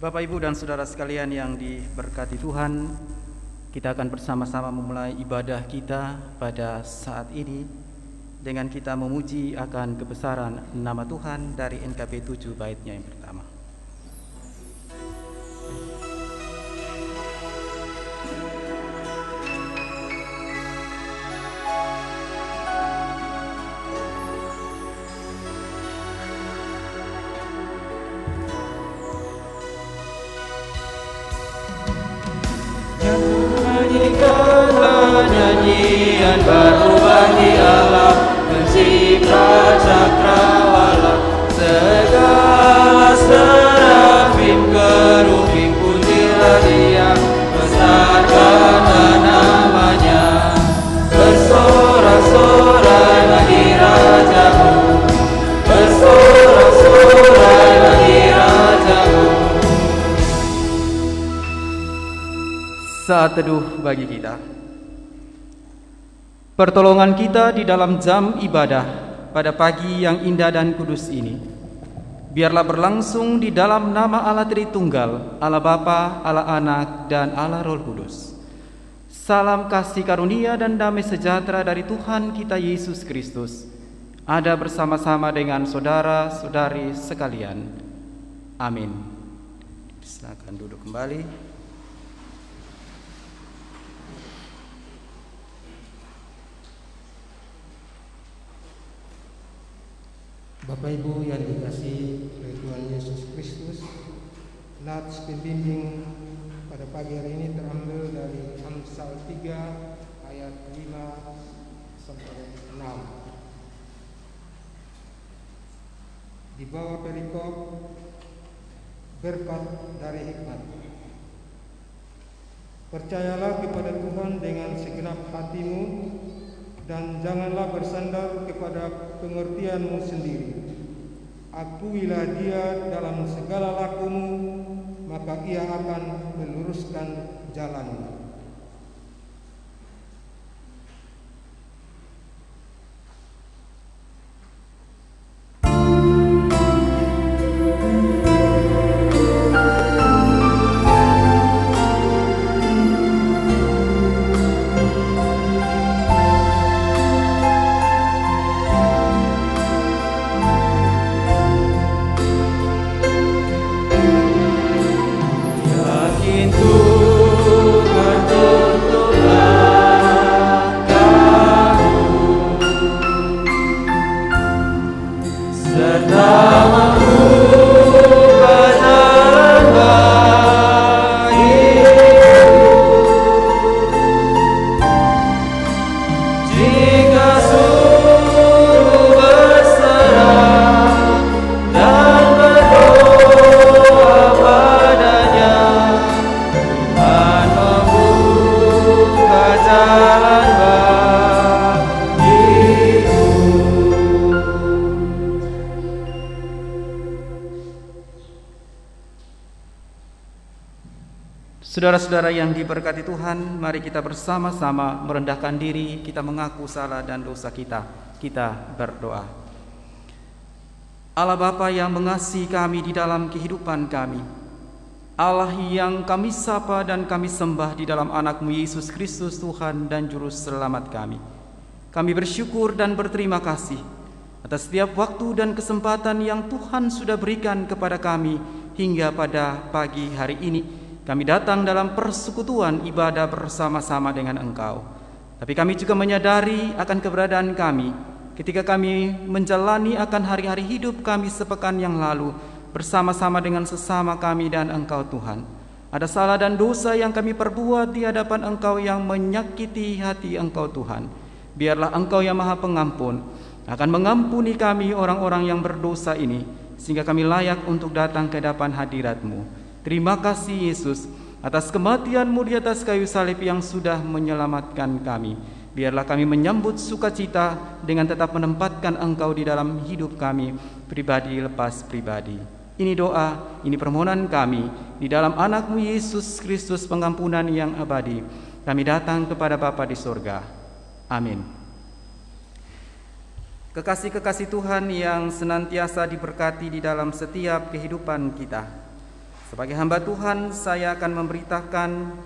Bapak, Ibu, dan saudara sekalian yang diberkati Tuhan, kita akan bersama-sama memulai ibadah kita pada saat ini dengan kita memuji akan kebesaran nama Tuhan dari NKB 7 baitnya yang pertama. Nyanyikanlah nyanyian baru bagi Allah, pencipta cakrawala. Segala serafim kerubim pujilah Dia, besarkanlah namanya. Bersorak-sorai bagi Rajamu, bersorak-sorai bagi Rajamu. Saat teduh bagi kita. Pertolongan kita di dalam jam ibadah pada pagi yang indah dan kudus ini, biarlah berlangsung di dalam nama Allah Tritunggal, Allah Bapa, Allah Anak, dan Allah Roh Kudus. Salam kasih karunia dan damai sejahtera dari Tuhan kita Yesus Kristus ada bersama-sama dengan saudara-saudari sekalian. Amin. Silakan duduk kembali. Bapak Ibu yang dikasihi oleh Tuhan Yesus Kristus, nats pembimbing pada pagi hari ini terambil dari Amsal 3 ayat 5 sampai 6. Di bawah perikop berkat dari hikmat. Percayalah kepada Tuhan dengan segenap hatimu, dan janganlah bersandar kepada pengertianmu sendiri. Akuilah Dia dalam segala lakumu, maka Ia akan meluruskan jalanmu. Saudara-saudara yang diberkati Tuhan, mari kita bersama-sama merendahkan diri, kita mengaku salah dan dosa kita. Kita berdoa. Allah Bapa yang mengasihi kami di dalam kehidupan kami, Allah yang kami sapa dan kami sembah di dalam anak-Mu Yesus Kristus Tuhan dan Juru Selamat kami. Kami bersyukur dan berterima kasih atas setiap waktu dan kesempatan yang Tuhan sudah berikan kepada kami hingga pada pagi hari ini. Kami datang dalam persekutuan ibadah bersama-sama dengan Engkau. Tapi kami juga menyadari akan keberadaan kami ketika kami menjalani akan hari-hari hidup kami sepekan yang lalu bersama-sama dengan sesama kami dan Engkau Tuhan. Ada salah dan dosa yang kami perbuat di hadapan Engkau yang menyakiti hati Engkau Tuhan. Biarlah Engkau yang Maha Pengampun akan mengampuni kami orang-orang yang berdosa ini, sehingga kami layak untuk datang ke hadapan hadirat-Mu. Terima kasih Yesus atas kematian-Mu di atas kayu salib yang sudah menyelamatkan kami. Biarlah kami menyambut sukacita dengan tetap menempatkan Engkau di dalam hidup kami, pribadi lepas pribadi. Ini doa, ini permohonan kami di dalam anak-Mu Yesus Kristus pengampunan yang abadi. Kami datang kepada Bapa di sorga. Amin. Kekasih-kekasih Tuhan yang senantiasa diberkati di dalam setiap kehidupan kita, Sebagai hamba Tuhan, saya akan memberitakan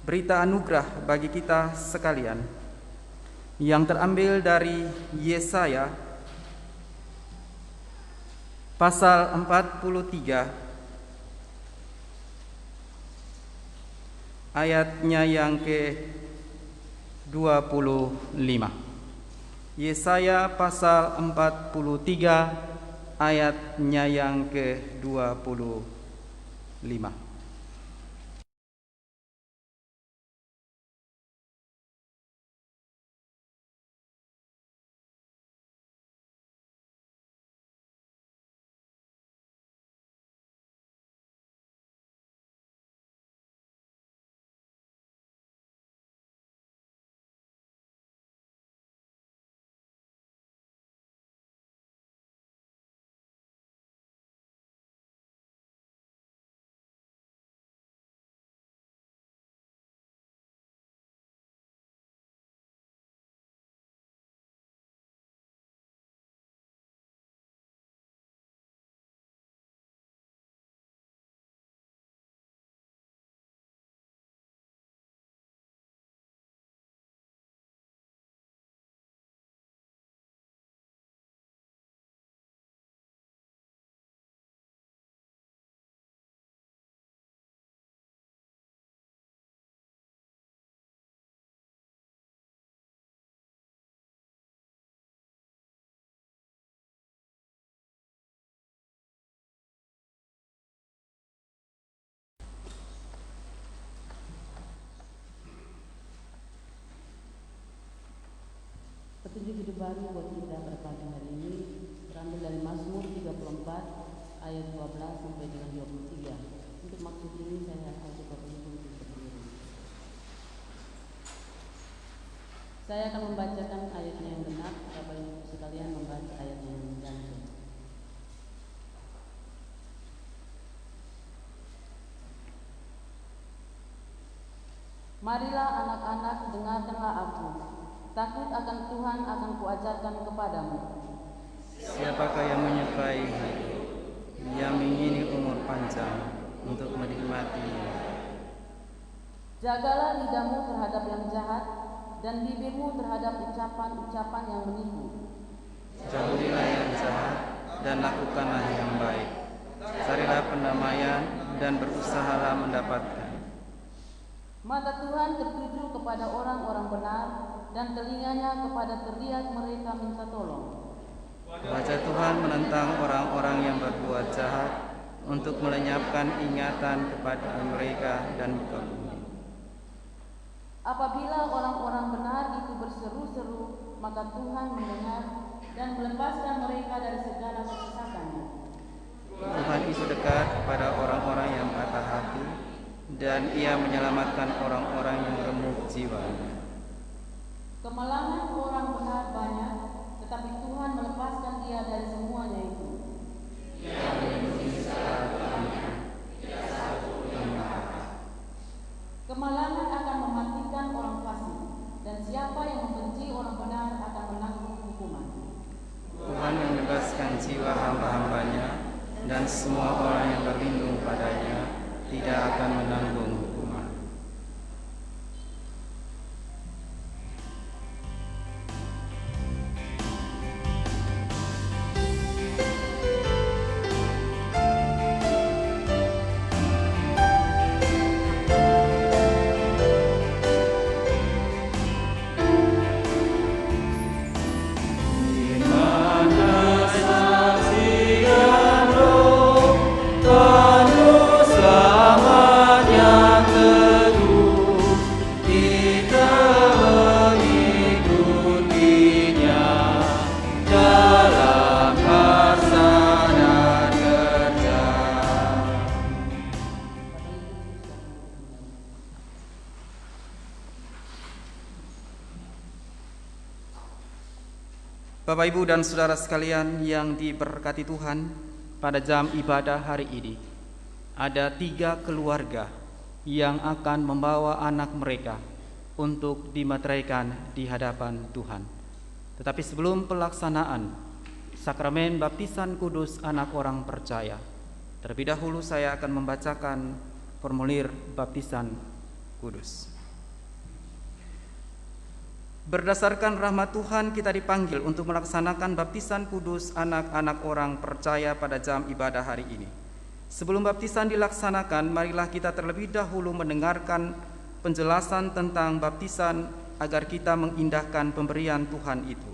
berita anugerah bagi kita sekalian yang terambil dari Yesaya pasal 43 ayatnya yang ke-25. Yesaya pasal 43 ayatnya yang ke-25. Petunjuk hidup baru buat kita pada pagi hari ini terambil dari Mazmur 34 ayat 12 sampai dengan 23. Untuk maksud ini saya ajak Bapak Ibu untuk berdiri. Saya akan membacakan ayatnya yang benar, Bapak Ibu sekalian membaca ayatnya yang ganjil. Marilah anak-anak, dengarkanlah aku. Takut akan Tuhan akan kuajarkan kepadamu. Siapakah yang menyukai yang mengingini umur panjang untuk menikmatinya? Jagalah lidahmu terhadap yang jahat dan bibirmu terhadap ucapan-ucapan yang menipu. Jauhilah yang jahat dan lakukanlah yang baik. Carilah pendamaian dan berusahalah mendapatkan. Mata Tuhan tertuju kepada orang-orang benar dan telinganya kepada teriak mereka minta tolong. Wajah Tuhan menentang orang-orang yang berbuat jahat untuk melenyapkan ingatan kepada mereka dan muka bumi. Apabila orang-orang benar itu berseru-seru, maka Tuhan mendengar dan melepaskan mereka dari segala kesesakannya. Tuhan itu dekat kepada orang-orang yang patah hati dan Ia menyelamatkan orang-orang yang remuk jiwanya. Kemalangan orang benar banyak, tetapi Tuhan melepaskan dia dari semuanya itu. Kemalangan akan mematikan orang fasik, dan siapa yang membenci orang benar akan menanggung hukuman. Tuhan membebaskan jiwa hamba-hambanya, dan semua orang yang berlindung padanya tidak akan menanggung hukuman. Bapak, Ibu, dan saudara sekalian yang diberkati Tuhan, pada jam ibadah hari ini ada 3 keluarga yang akan membawa anak mereka untuk dimateraikan di hadapan Tuhan. Tetapi sebelum pelaksanaan sakramen baptisan kudus anak orang percaya, Terlebih dahulu saya akan membacakan formulir baptisan kudus. Berdasarkan rahmat Tuhan, kita dipanggil untuk melaksanakan baptisan kudus anak-anak orang percaya pada jam ibadah hari ini. Sebelum baptisan dilaksanakan, marilah kita terlebih dahulu mendengarkan penjelasan tentang baptisan agar kita mengindahkan pemberian Tuhan itu.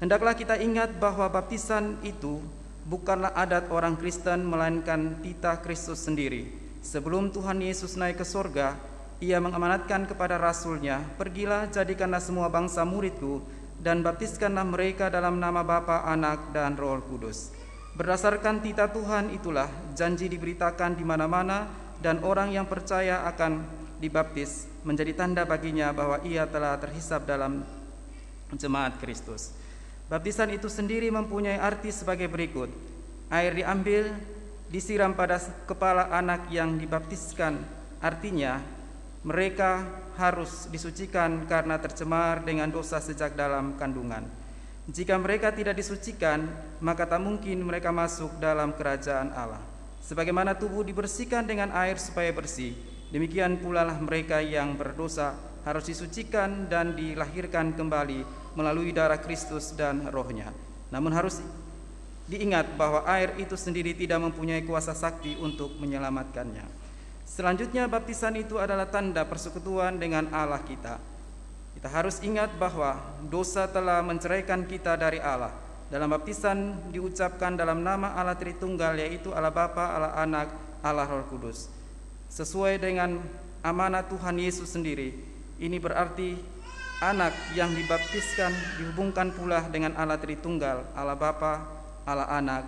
Hendaklah kita ingat bahwa baptisan itu bukanlah adat orang Kristen, melainkan titah Kristus sendiri. Sebelum Tuhan Yesus naik ke sorga, Ia mengamanatkan kepada rasulnya, "Pergilah, jadikanlah semua bangsa muridku, dan baptiskanlah mereka dalam nama Bapa, Anak, dan Roh Kudus." Berdasarkan titah Tuhan itulah janji diberitakan di mana-mana, dan orang yang percaya akan dibaptis menjadi tanda baginya bahwa ia telah terhisap dalam jemaat Kristus. Baptisan itu sendiri mempunyai arti sebagai berikut. Air diambil, disiram pada kepala anak yang dibaptiskan. Artinya, mereka harus disucikan karena tercemar dengan dosa sejak dalam kandungan. Jika mereka tidak disucikan, maka tak mungkin mereka masuk dalam kerajaan Allah. Sebagaimana tubuh dibersihkan dengan air supaya bersih, demikian pula lah mereka yang berdosa harus disucikan dan dilahirkan kembali melalui darah Kristus dan Roh-Nya. Namun harus diingat bahwa air itu sendiri tidak mempunyai kuasa sakti untuk menyelamatkannya. Selanjutnya, baptisan itu adalah tanda persekutuan dengan Allah kita. Kita harus ingat bahwa dosa telah menceraikan kita dari Allah. Dalam baptisan diucapkan dalam nama Allah Tritunggal, yaitu Allah Bapa, Allah Anak, Allah Roh Kudus. Sesuai dengan amanat Tuhan Yesus sendiri, ini berarti anak yang dibaptiskan dihubungkan pula dengan Allah Tritunggal, Allah Bapa, Allah Anak,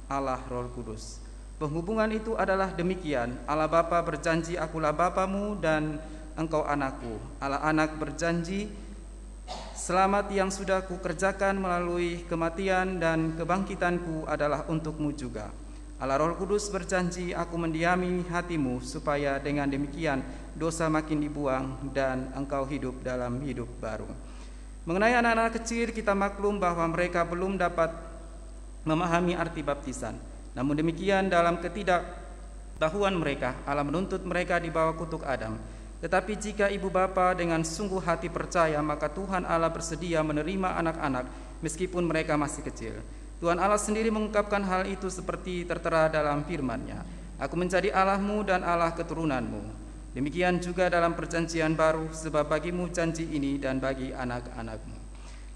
Allah Roh Kudus. Penghubungan itu adalah demikian: Allah Bapa berjanji, "Akulah Bapamu dan engkau anakku." Allah Anak berjanji, "Selamat yang sudah kukerjakan melalui kematian dan kebangkitanku adalah untukmu juga." Allah Roh Kudus berjanji, "Aku mendiami hatimu supaya dengan demikian dosa makin dibuang dan engkau hidup dalam hidup baru." Mengenai anak-anak kecil, kita maklum bahwa mereka belum dapat memahami arti baptisan. Namun demikian, dalam ketidaktahuan mereka, Allah menuntut mereka di bawah kutuk Adam. Tetapi jika ibu bapa dengan sungguh hati percaya, maka Tuhan Allah bersedia menerima anak-anak meskipun mereka masih kecil. Tuhan Allah sendiri mengungkapkan hal itu seperti tertera dalam firman-Nya, "Aku menjadi Allahmu dan Allah keturunanmu." Demikian juga dalam perjanjian baru, sebab bagimu janji ini dan bagi anak-anakmu.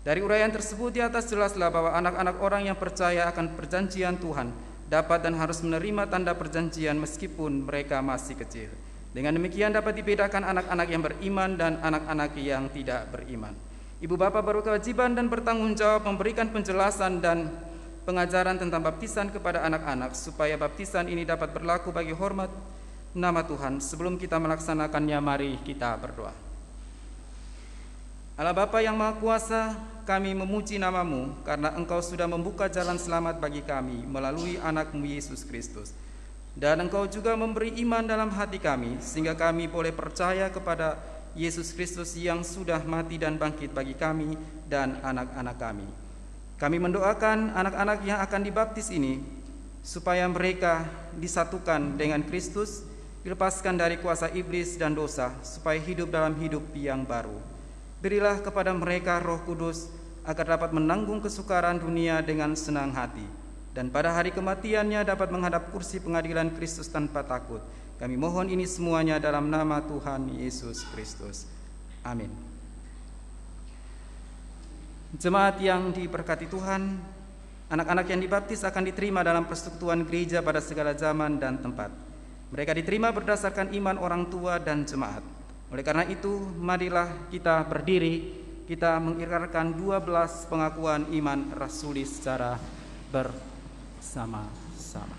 Dari uraian tersebut di atas jelaslah bahwa anak-anak orang yang percaya akan perjanjian Tuhan dapat dan harus menerima tanda perjanjian meskipun mereka masih kecil. Dengan demikian dapat dibedakan anak-anak yang beriman dan anak-anak yang tidak beriman. Ibu bapa berkewajiban dan bertanggung jawab memberikan penjelasan dan pengajaran tentang baptisan kepada anak-anak supaya baptisan ini dapat berlaku bagi hormat nama Tuhan. Sebelum kita melaksanakannya, mari kita berdoa. Allah Bapa yang Maha Kuasa, kami memuji nama-Mu karena Engkau sudah membuka jalan selamat bagi kami melalui anak-Mu Yesus Kristus. Dan Engkau juga memberi iman dalam hati kami sehingga kami boleh percaya kepada Yesus Kristus yang sudah mati dan bangkit bagi kami dan anak-anak kami. Kami mendoakan anak-anak yang akan dibaptis ini supaya mereka disatukan dengan Kristus, dilepaskan dari kuasa iblis dan dosa, supaya hidup dalam hidup yang baru. Berilah kepada mereka Roh Kudus agar dapat menanggung kesukaran dunia dengan senang hati, dan pada hari kematiannya dapat menghadap kursi pengadilan Kristus tanpa takut. Kami mohon ini semuanya dalam nama Tuhan Yesus Kristus. Amin. Jemaat yang diberkati Tuhan, anak-anak yang dibaptis akan diterima dalam persekutuan gereja pada segala zaman dan tempat. Mereka diterima berdasarkan iman orang tua dan jemaat. Oleh karena itu, marilah kita berdiri, kita mengikrarkan 12 pengakuan iman rasuli secara bersama-sama.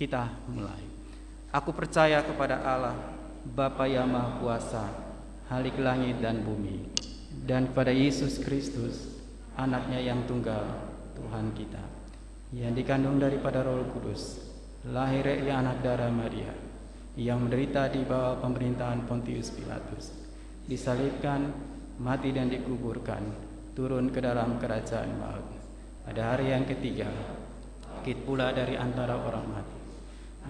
Kita mulai. Aku percaya kepada Allah, Bapa yang Maha Kuasa, Halik langit dan bumi, dan kepada Yesus Kristus, Anaknya yang tunggal, Tuhan kita, yang dikandung daripada Roh Kudus, lahir dari anak darah Maria, yang menderita di bawah pemerintahan Pontius Pilatus, disalibkan, mati dan dikuburkan, turun ke dalam kerajaan maut. Pada hari yang ketiga, bangkit pula dari antara orang mati,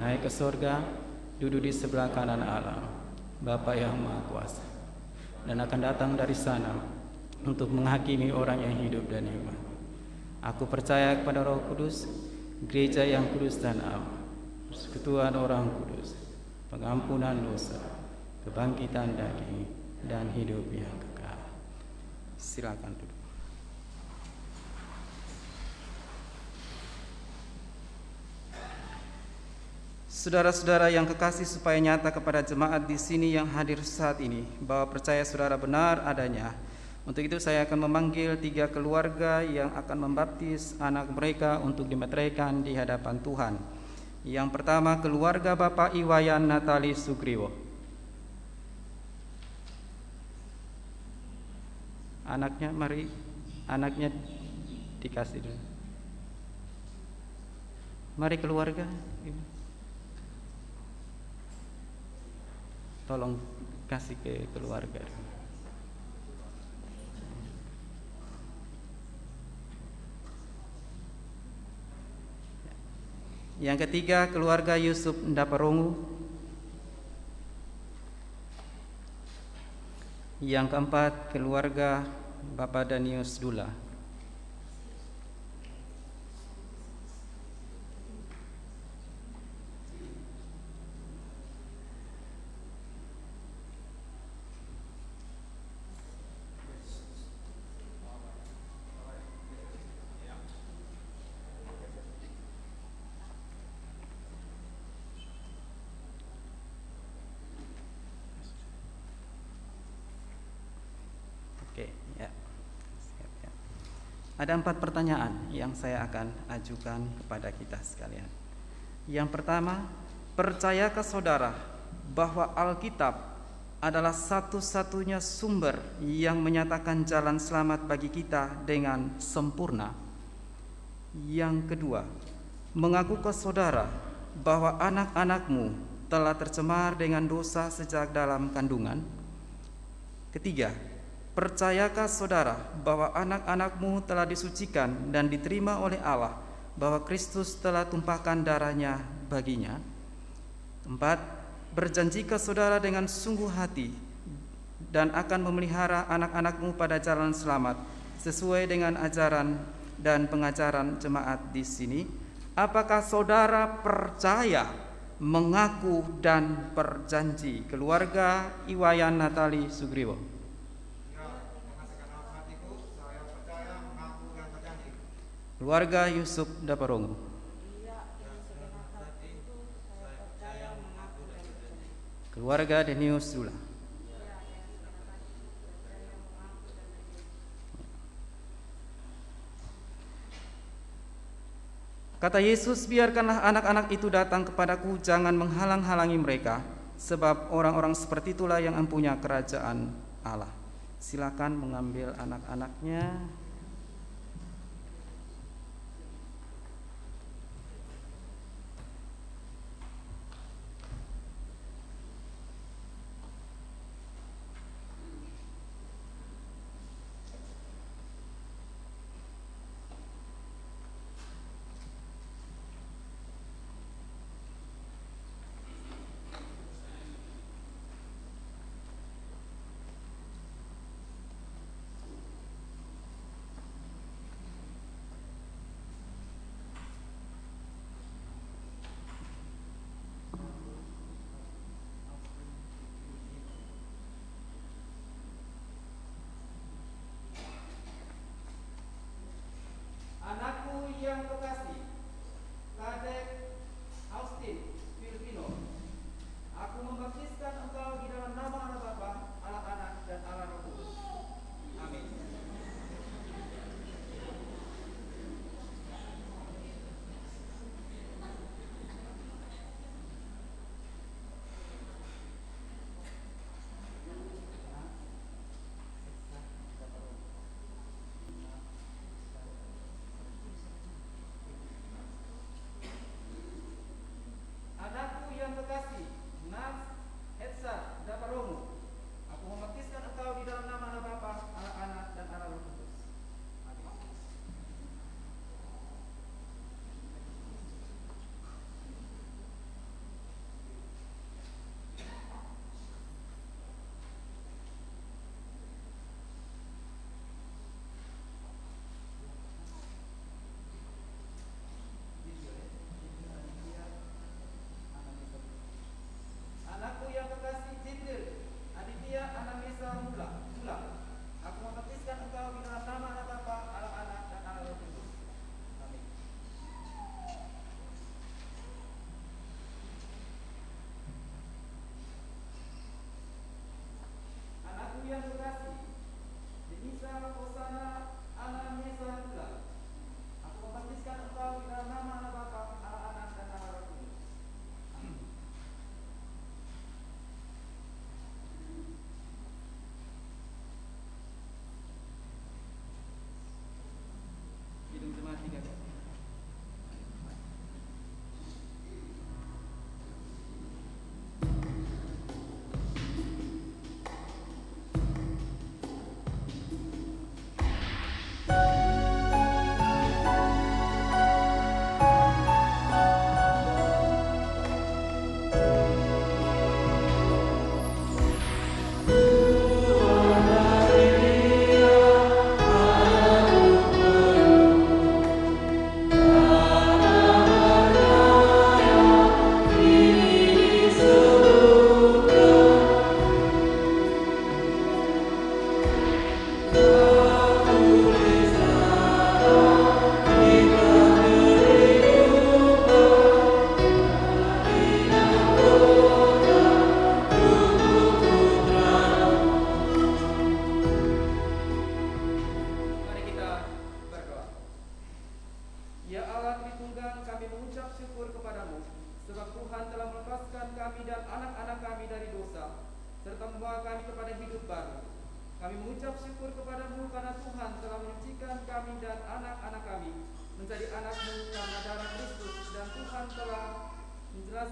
naik ke surga, duduk di sebelah kanan Allah, Bapa yang Maha Kuasa, dan akan datang dari sana untuk menghakimi orang yang hidup dan yang mati. Aku percaya kepada Roh Kudus, gereja yang kudus dan am, persekutuan orang kudus, pengampunan dosa, kebangkitan daging, dan hidup yang kekal. Silakan duduk. Saudara-saudara yang kekasih, supaya nyata kepada jemaat di sini yang hadir saat ini bahwa percaya saudara benar adanya. Untuk itu saya akan memanggil 3 keluarga yang akan membaptis anak mereka untuk dimeteraikan di hadapan Tuhan. Yang pertama, keluarga Bapak Iwayan Natali Sugriwo. Anaknya, mari anaknya dikasih dulu. Mari keluarga, tolong kasih ke keluarga. Yang ketiga, keluarga Yusuf Ndaparongu. Yang keempat, keluarga Bapak Danius Dula. Oke, ya. Siap, ya. Ada 4 pertanyaan yang saya akan ajukan kepada kita sekalian. Yang pertama, percayakah saudara bahwa Alkitab adalah satu-satunya sumber yang menyatakan jalan selamat bagi kita dengan sempurna? Yang kedua, mengakukah saudara bahwa anak-anakmu telah tercemar dengan dosa sejak dalam kandungan? Ketiga, percayakah saudara bahwa anak-anakmu telah disucikan dan diterima oleh Allah, bahwa Kristus telah tumpahkan darahnya baginya? 4, berjanjikah saudara dengan sungguh hati dan akan memelihara anak-anakmu pada jalan selamat sesuai dengan ajaran dan pengajaran jemaat di sini? Apakah saudara percaya, mengaku, dan berjanji? Keluarga Iwayan Natali Sugriwo. Keluarga Yusuf Ndaparongu. Keluarga Danius Dula. Kata Yesus, biarkanlah anak-anak itu datang kepadaku, jangan menghalang-halangi mereka, sebab orang-orang seperti itulah yang mempunyai kerajaan Allah. Silakan mengambil anak-anaknya. Anakku yang kekasih, Kadek Austin Firvino, aku membaptiskan engkau di dalam nama Allah Bapa, Allah Anak, dan Allah Roh Kudus. Amin.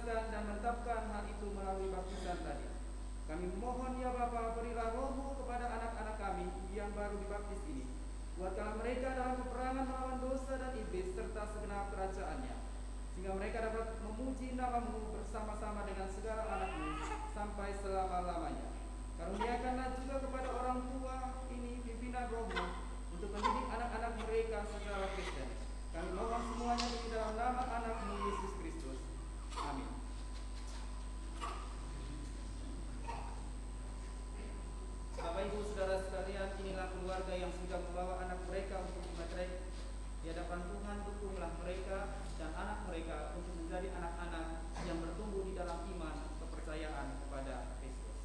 menjelaskan dan menetapkan hal itu melalui baptisan tadi. Kami mohon ya Bapa, berilah Roh-Mu kepada anak-anak kami yang baru dibaptis ini. Kuatkanlah mereka dalam peperangan melawan dosa dan iblis serta segenap kerajaannya, sehingga mereka dapat memuji nama-Mu bersama-sama dengan segala anak-Mu sampai selama-lamanya. Karuniakanlah juga kepada orang tua ini pimpinan Roh-Mu untuk mendidik anak-anak mereka secara Kristen. Kami mohon semuanya di dalam nama anak-Mu Yesus Kristus. Amin. Bapak Ibu Saudara sekalian, inilah keluarga yang sudah membawa anak mereka untuk dimaterai. Di hadapan Tuhan, dukunglah mereka dan anak mereka untuk menjadi anak-anak yang bertumbuh di dalam iman kepercayaan kepada Kristus.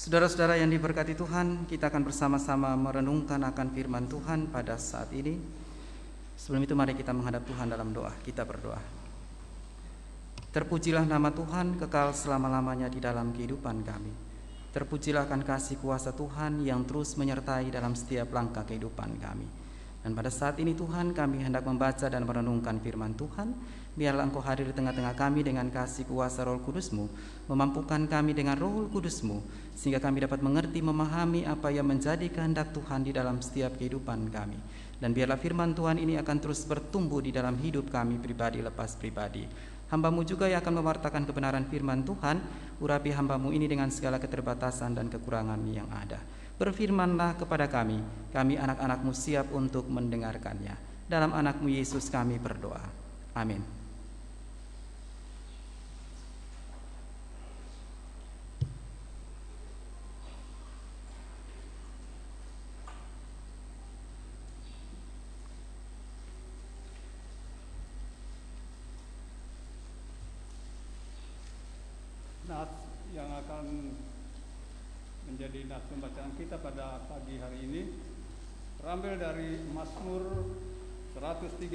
Saudara-saudara yang diberkati Tuhan, kita akan bersama-sama merenungkan akan firman Tuhan pada saat ini. Sebelum itu mari kita menghadap Tuhan dalam doa. Kita berdoa. Terpujilah nama Tuhan kekal selama-lamanya di dalam kehidupan kami. Terpujilah akan kasih kuasa Tuhan yang terus menyertai dalam setiap langkah kehidupan kami. Dan pada saat ini Tuhan, kami hendak membaca dan merenungkan firman Tuhan. Biarlah Engkau hadir di tengah-tengah kami dengan kasih kuasa Roh Kudus-Mu, memampukan kami dengan Roh Kudus-Mu, sehingga kami dapat mengerti, memahami apa yang menjadi kehendak Tuhan di dalam setiap kehidupan kami. Dan biarlah firman Tuhan ini akan terus bertumbuh di dalam hidup kami pribadi lepas pribadi. Hamba-Mu juga yang akan mewartakan kebenaran firman Tuhan. Urapi hamba-Mu ini dengan segala keterbatasan dan kekurangan yang ada. Berfirmanlah kepada kami anak-anak-Mu siap untuk mendengarkannya. Dalam anak-Mu Yesus kami berdoa. Amin. Nas yang akan menjadi nas pembacaan kita pada pagi hari ini terambil dari Mazmur 139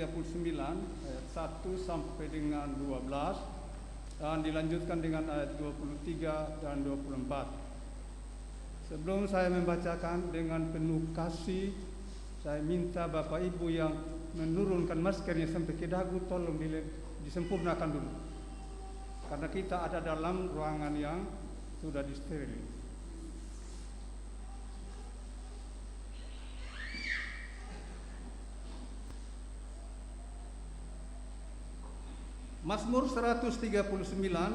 ayat 1 sampai dengan 12 dan dilanjutkan dengan ayat 23 dan 24. Sebelum saya membacakan, dengan penuh kasih saya minta Bapak Ibu yang menurunkan maskernya sampai ke dagu tolong disempurnakan dulu. Karena kita ada dalam ruangan yang sudah disteril. Mazmur 139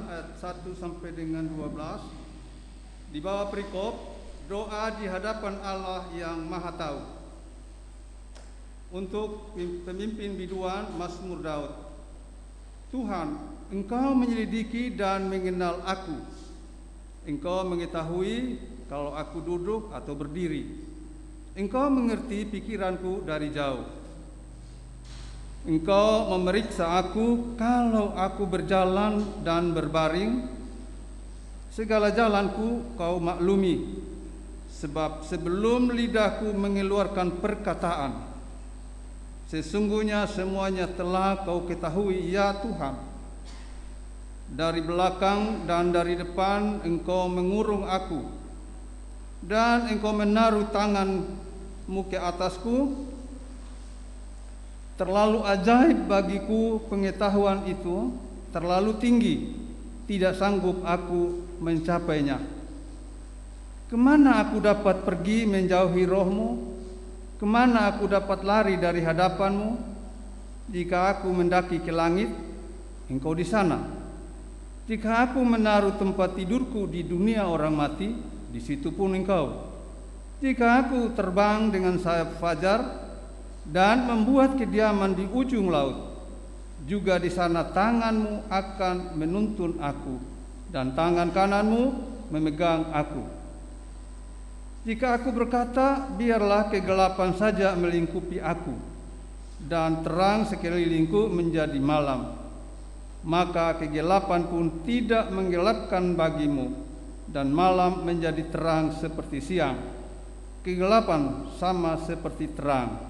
ayat 1 sampai dengan 12 di bawah perikop doa di hadapan Allah yang Maha Tahu. Untuk pemimpin biduan Mazmur Daud. Tuhan, Engkau menyelidiki dan mengenal aku. Engkau mengetahui kalau aku duduk atau berdiri. Engkau mengerti pikiranku dari jauh. Engkau memeriksa aku kalau aku berjalan dan berbaring. Segala jalanku kau maklumi. Sebab sebelum lidahku mengeluarkan perkataan, sesungguhnya semuanya telah kau ketahui, ya Tuhan. Dari belakang dan dari depan engkau mengurung aku, dan engkau menaruh tanganmu ke atasku. Terlalu ajaib bagiku pengetahuan itu, terlalu tinggi, tidak sanggup aku mencapainya. Kemana aku dapat pergi menjauhi rohmu? Kemana aku dapat lari dari hadapanmu? Jika aku mendaki ke langit, engkau di sana. Jika aku menaruh tempat tidurku di dunia orang mati, di situ pun engkau. Jika aku terbang dengan sayap fajar dan membuat kediaman di ujung laut, juga di sana tanganmu akan menuntun aku, dan tangan kananmu memegang aku. Jika aku berkata, biarlah kegelapan saja melingkupi aku, dan terang sekelilingku menjadi malam, maka kegelapan pun tidak menggelapkan bagimu, dan malam menjadi terang seperti siang. Kegelapan sama seperti terang.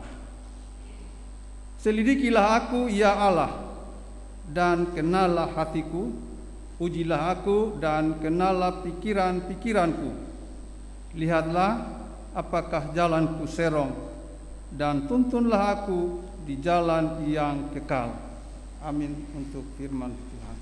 Selidikilah aku, ya Allah, dan kenalah hatiku. Ujilah aku dan kenalah pikiran-pikiranku. Lihatlah apakah jalanku serong, dan tuntunlah aku di jalan yang kekal. Amin. Untuk firman Tuhan.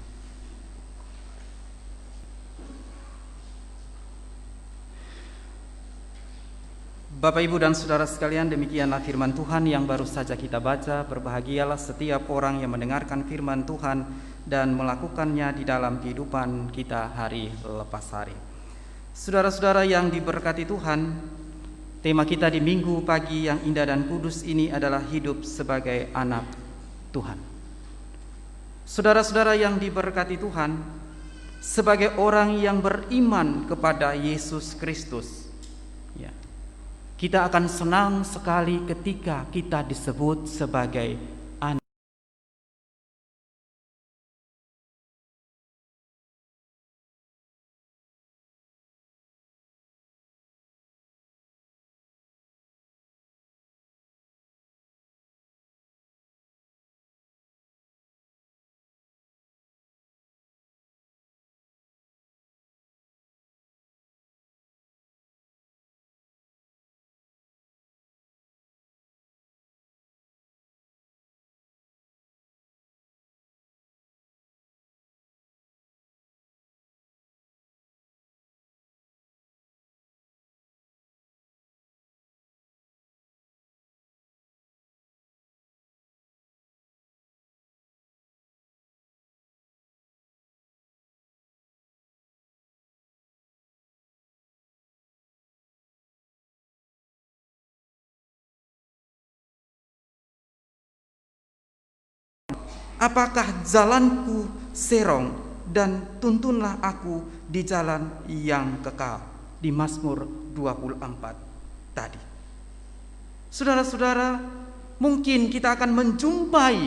Bapak, Ibu, dan saudara sekalian, demikianlah firman Tuhan yang baru saja kita baca. Berbahagialah setiap orang yang mendengarkan firman Tuhan dan melakukannya di dalam kehidupan kita hari lepas hari. Saudara-saudara yang diberkati Tuhan, tema kita di minggu pagi yang indah dan kudus ini adalah hidup sebagai anak Tuhan. Saudara-saudara yang diberkati Tuhan, sebagai orang yang beriman kepada Yesus Kristus, ya, kita akan senang sekali ketika kita disebut sebagai anak. Apakah jalanku serong, dan tuntunlah aku di jalan yang kekal. Di Mazmur 24 tadi. Saudara-saudara, mungkin kita akan menjumpai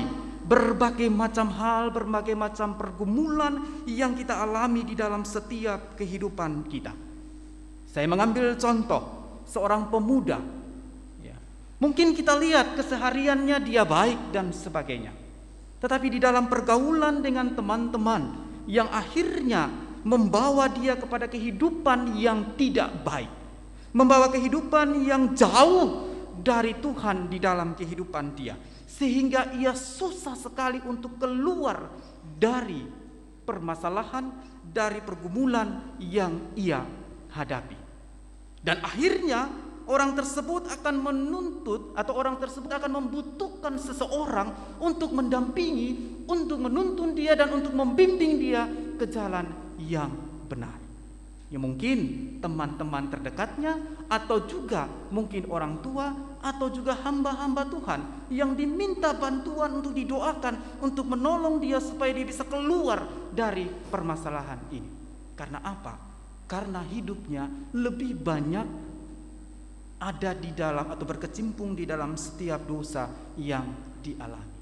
berbagai macam hal, berbagai macam pergumulan yang kita alami di dalam setiap kehidupan kita. Saya mengambil contoh seorang pemuda. Mungkin kita lihat kesehariannya dia baik dan sebagainya. Tetapi di dalam pergaulan dengan teman-teman yang akhirnya membawa dia kepada kehidupan yang tidak baik, membawa kehidupan yang jauh dari Tuhan di dalam kehidupan dia, sehingga ia susah sekali untuk keluar dari permasalahan, dari pergumulan yang ia hadapi. Dan akhirnya orang tersebut akan menuntut, atau orang tersebut akan membutuhkan seseorang untuk mendampingi, untuk menuntun dia dan untuk membimbing dia ke jalan yang benar. Ya, mungkin teman-teman terdekatnya, atau juga mungkin orang tua, atau juga hamba-hamba Tuhan yang diminta bantuan untuk didoakan, untuk menolong dia supaya dia bisa keluar dari permasalahan ini. Karena apa? Karena hidupnya lebih banyak ada di dalam atau berkecimpung di dalam setiap dosa yang dialami.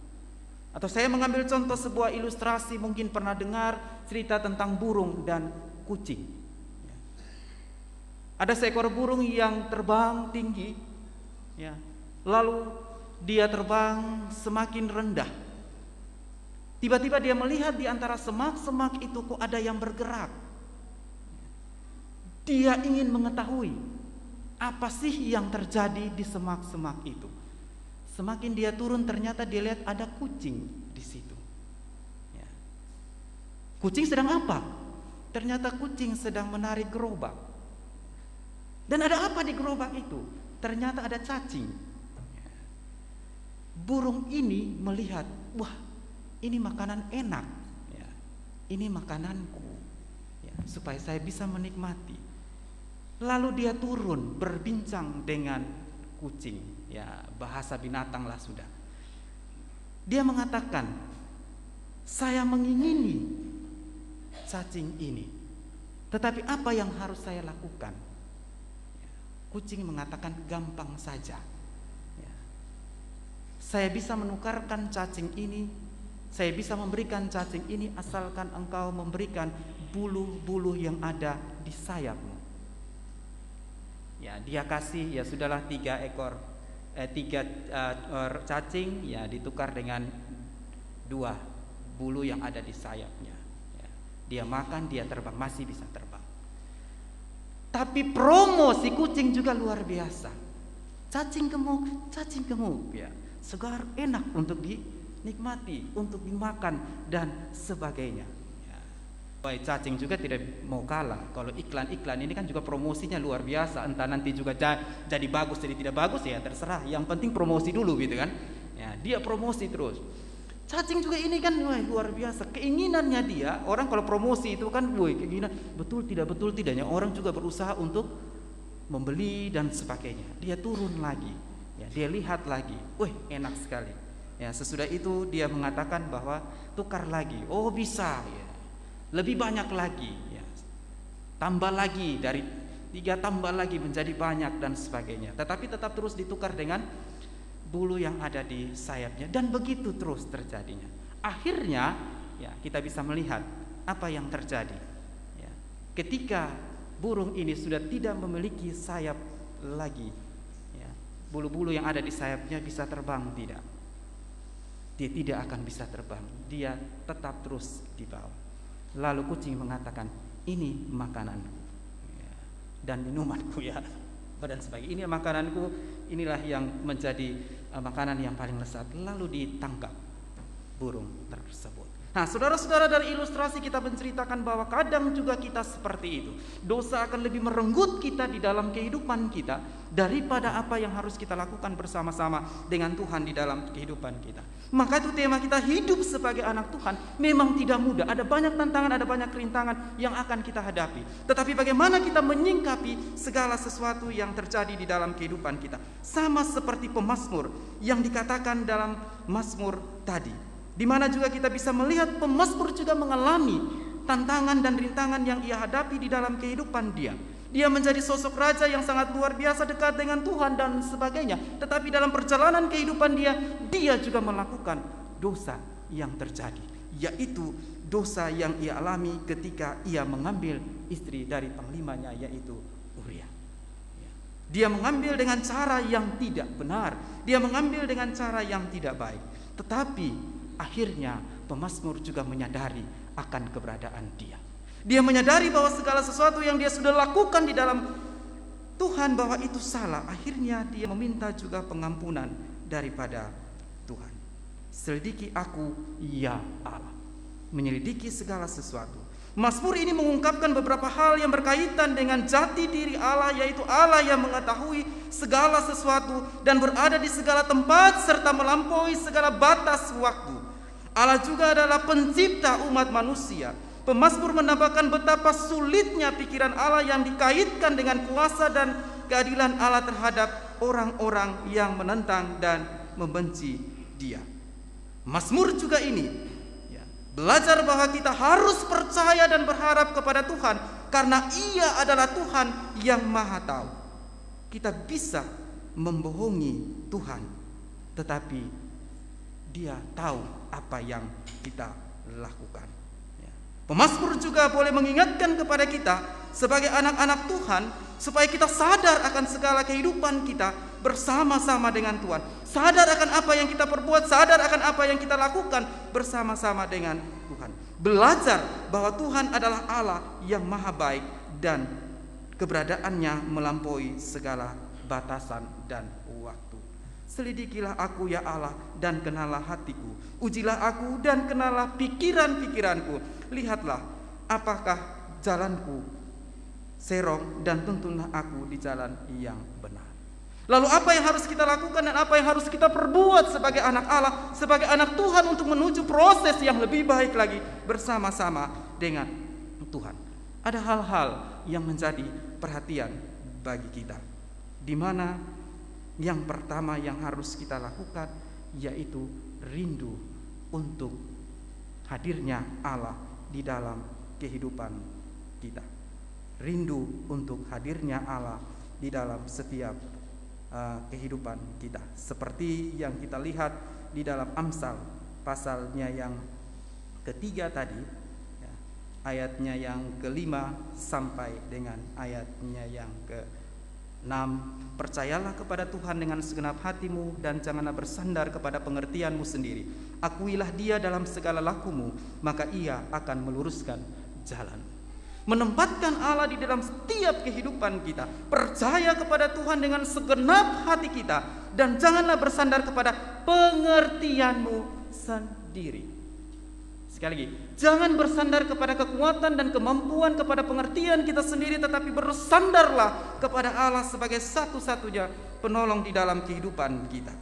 Atau saya mengambil contoh sebuah ilustrasi, mungkin pernah dengar cerita tentang burung dan kucing. Ada seekor burung yang terbang tinggi, ya, lalu dia terbang semakin rendah. Tiba-tiba dia melihat di antara semak-semak itu kok ada yang bergerak. Dia ingin mengetahui apa sih yang terjadi di semak-semak itu. Semakin dia turun, ternyata dia lihat ada kucing di situ. Ya. Kucing sedang apa? Ternyata kucing sedang menarik gerobak. Dan ada apa di gerobak itu? Ternyata ada cacing. Ya. Burung ini melihat, wah, ini makanan enak. Ya. Ini makananku. Ya, supaya saya bisa menikmati. Lalu dia turun berbincang dengan kucing, ya bahasa binatang lah sudah. Dia mengatakan, saya mengingini cacing ini, tetapi apa yang harus saya lakukan? Kucing mengatakan, gampang saja. Ya. Saya bisa menukarkan cacing ini, saya bisa memberikan cacing ini asalkan engkau memberikan bulu-bulu yang ada di sayapmu. Ya, dia kasih, ya sudahlah 3 cacing, ya ditukar dengan 2 bulu yang ada di sayapnya. Ya, dia makan, dia terbang, masih bisa terbang. Tapi promo si kucing juga luar biasa. Cacing gemuk, ya segar, enak untuk dinikmati, untuk dimakan dan sebagainya. Cacing juga tidak mau kalah. Kalau iklan-iklan ini kan juga promosinya luar biasa. Entah nanti juga jadi bagus, jadi tidak bagus, ya terserah. Yang penting promosi dulu gitu kan. Ya, dia promosi terus. Cacing juga ini kan luar biasa. Keinginannya dia, orang kalau promosi itu kan, keinginan betul tidaknya. Orang juga berusaha untuk membeli dan sebagainya. Dia turun lagi, ya, dia lihat lagi. Enak sekali. Ya, sesudah itu dia mengatakan bahwa tukar lagi. Oh bisa, ya. Lebih banyak lagi, ya. Tambah lagi, dari 3 tambah lagi menjadi banyak dan sebagainya. Tetapi tetap terus ditukar dengan bulu yang ada di sayapnya, dan begitu terus terjadinya. Akhirnya, ya kita bisa melihat apa yang terjadi. Ya. Ketika burung ini sudah tidak memiliki sayap lagi, ya, bulu-bulu yang ada di sayapnya bisa terbang tidak? Dia tidak akan bisa terbang. Dia tetap terus di bawah. Lalu kucing mengatakan, ini makananku, ya, dan minumanku, ya, dan sebagainya. Ini makananku, inilah yang menjadi makanan yang paling lezat. Lalu ditangkap burung tersebut. Nah, saudara-saudara, dari ilustrasi kita menceritakan bahwa kadang juga kita seperti itu. Dosa akan lebih merenggut kita di dalam kehidupan kita daripada apa yang harus kita lakukan bersama-sama dengan Tuhan di dalam kehidupan kita. Maka itu tema kita, hidup sebagai anak Tuhan memang tidak mudah. Ada banyak tantangan, ada banyak kerintangan yang akan kita hadapi. Tetapi bagaimana kita menyingkapi segala sesuatu yang terjadi di dalam kehidupan kita. Sama seperti pemazmur yang dikatakan dalam Mazmur tadi. Di mana juga kita bisa melihat pemazmur juga mengalami tantangan dan rintangan yang ia hadapi di dalam kehidupan dia. Dia menjadi sosok raja yang sangat luar biasa, dekat dengan Tuhan dan sebagainya. Tetapi dalam perjalanan kehidupan dia juga melakukan dosa yang terjadi, yaitu dosa yang ia alami ketika ia mengambil istri dari panglimanya, yaitu Uria. Dia mengambil dengan cara yang tidak benar, dia mengambil dengan cara yang tidak baik. Tetapi akhirnya pemazmur juga menyadari akan keberadaan dia. Dia menyadari bahwa segala sesuatu yang dia sudah lakukan di dalam Tuhan bahwa itu salah. Akhirnya dia meminta juga pengampunan daripada Tuhan. Selidiki aku, ya Allah. Menyelidiki segala sesuatu. Mazmur ini mengungkapkan beberapa hal yang berkaitan dengan jati diri Allah, yaitu Allah yang mengetahui segala sesuatu dan berada di segala tempat serta melampaui segala batas waktu. Allah juga adalah pencipta umat manusia. Pemazmur menambahkan betapa sulitnya pikiran Allah yang dikaitkan dengan kuasa dan keadilan Allah terhadap orang-orang yang menentang dan membenci Dia. Mazmur juga ini belajar bahwa kita harus percaya dan berharap kepada Tuhan karena Ia adalah Tuhan yang Maha Tahu. kita bisa membohongi Tuhan, tetapi Dia tahu apa yang kita lakukan. Ya. Pemazmur juga boleh mengingatkan kepada kita sebagai anak-anak Tuhan, supaya kita sadar akan segala kehidupan kita bersama-sama dengan Tuhan, sadar akan apa yang kita perbuat, sadar akan apa yang kita lakukan bersama-sama dengan Tuhan. Belajar bahwa Tuhan adalah Allah yang maha baik dan keberadaannya melampaui segala batasan dan waktu. Selidikilah aku ya Allah dan kenalah hatiku, ujilah aku dan kenalah pikiran-pikiranku. Lihatlah apakah jalanku serong dan tuntunlah aku di jalan yang benar. Lalu apa yang harus kita lakukan dan apa yang harus kita perbuat sebagai anak Allah, sebagai anak Tuhan untuk menuju proses yang lebih baik lagi bersama-sama dengan Tuhan? Ada hal-hal yang menjadi perhatian bagi kita, di mana yang pertama yang harus kita lakukan yaitu rindu untuk hadirnya Allah di dalam kehidupan kita. Rindu untuk hadirnya Allah di dalam setiap kehidupan kita, seperti yang kita lihat di dalam Amsal pasalnya yang ketiga tadi, ya, ayatnya yang kelima sampai dengan ayatnya yang ke-6. Percayalah kepada Tuhan dengan segenap hatimu dan janganlah bersandar kepada pengertianmu sendiri. Akuilah Dia dalam segala lakumu, maka Ia akan meluruskan jalan. Menempatkan Allah di dalam setiap kehidupan kita, percaya kepada Tuhan dengan segenap hati kita, dan janganlah bersandar kepada pengertianmu sendiri. Sekali lagi, jangan bersandar kepada kekuatan dan kemampuan, kepada pengertian kita sendiri, tetapi bersandarlah kepada Allah sebagai satu-satunya penolong di dalam kehidupan kita.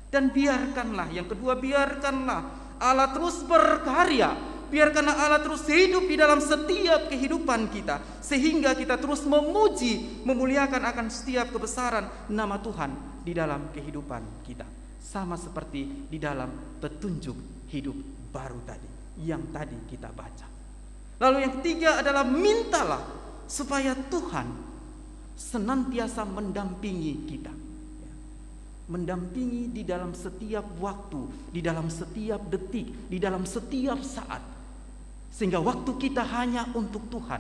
Dan biarkanlah, yang kedua, biarkanlah Allah terus berkarya. Biarkanlah Allah terus hidup di dalam setiap kehidupan kita, sehingga kita terus memuji, memuliakan akan setiap kebesaran nama Tuhan di dalam kehidupan kita. Sama seperti di dalam petunjuk hidup baru tadi, yang tadi kita baca. Lalu yang ketiga adalah mintalah supaya Tuhan senantiasa mendampingi kita. Mendampingi di dalam setiap waktu, di dalam setiap detik, di dalam setiap saat. Sehingga waktu kita hanya untuk Tuhan,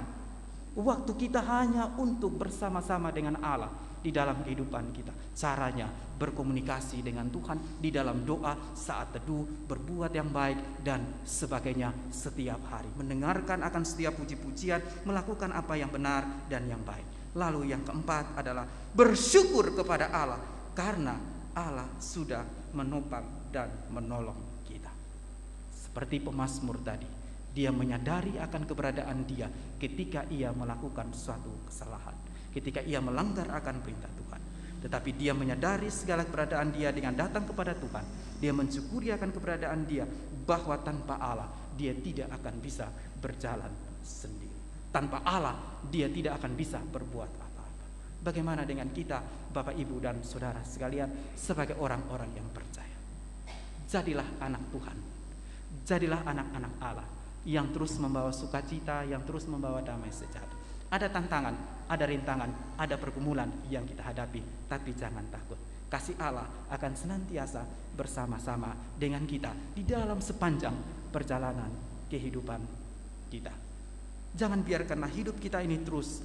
waktu kita hanya untuk bersama-sama dengan Allah di dalam kehidupan kita. Caranya berkomunikasi dengan Tuhan di dalam doa, saat teduh, berbuat yang baik dan sebagainya setiap hari. Mendengarkan akan setiap puji-pujian, melakukan apa yang benar dan yang baik. Lalu yang keempat adalah bersyukur kepada Allah karena Allah sudah menopang dan menolong kita. Seperti pemazmur tadi, dia menyadari akan keberadaan dia ketika ia melakukan suatu kesalahan, ketika ia melanggar akan perintah Tuhan. Tetapi dia menyadari segala keberadaan dia dengan datang kepada Tuhan. Dia mensyukuri akan keberadaan dia, bahwa tanpa Allah dia tidak akan bisa berjalan sendiri. Tanpa Allah dia tidak akan bisa berbuat apa-apa. Bagaimana dengan kita, Bapak, Ibu, dan saudara sekalian, sebagai orang-orang yang percaya? Jadilah anak Tuhan, jadilah anak-anak Allah yang terus membawa sukacita, yang terus membawa damai sejahtera. Ada tantangan, ada rintangan, ada pergumulan yang kita hadapi, tapi jangan takut. Kasih Allah akan senantiasa bersama-sama dengan kita di dalam sepanjang perjalanan kehidupan kita. Jangan biarkanlah hidup kita ini terus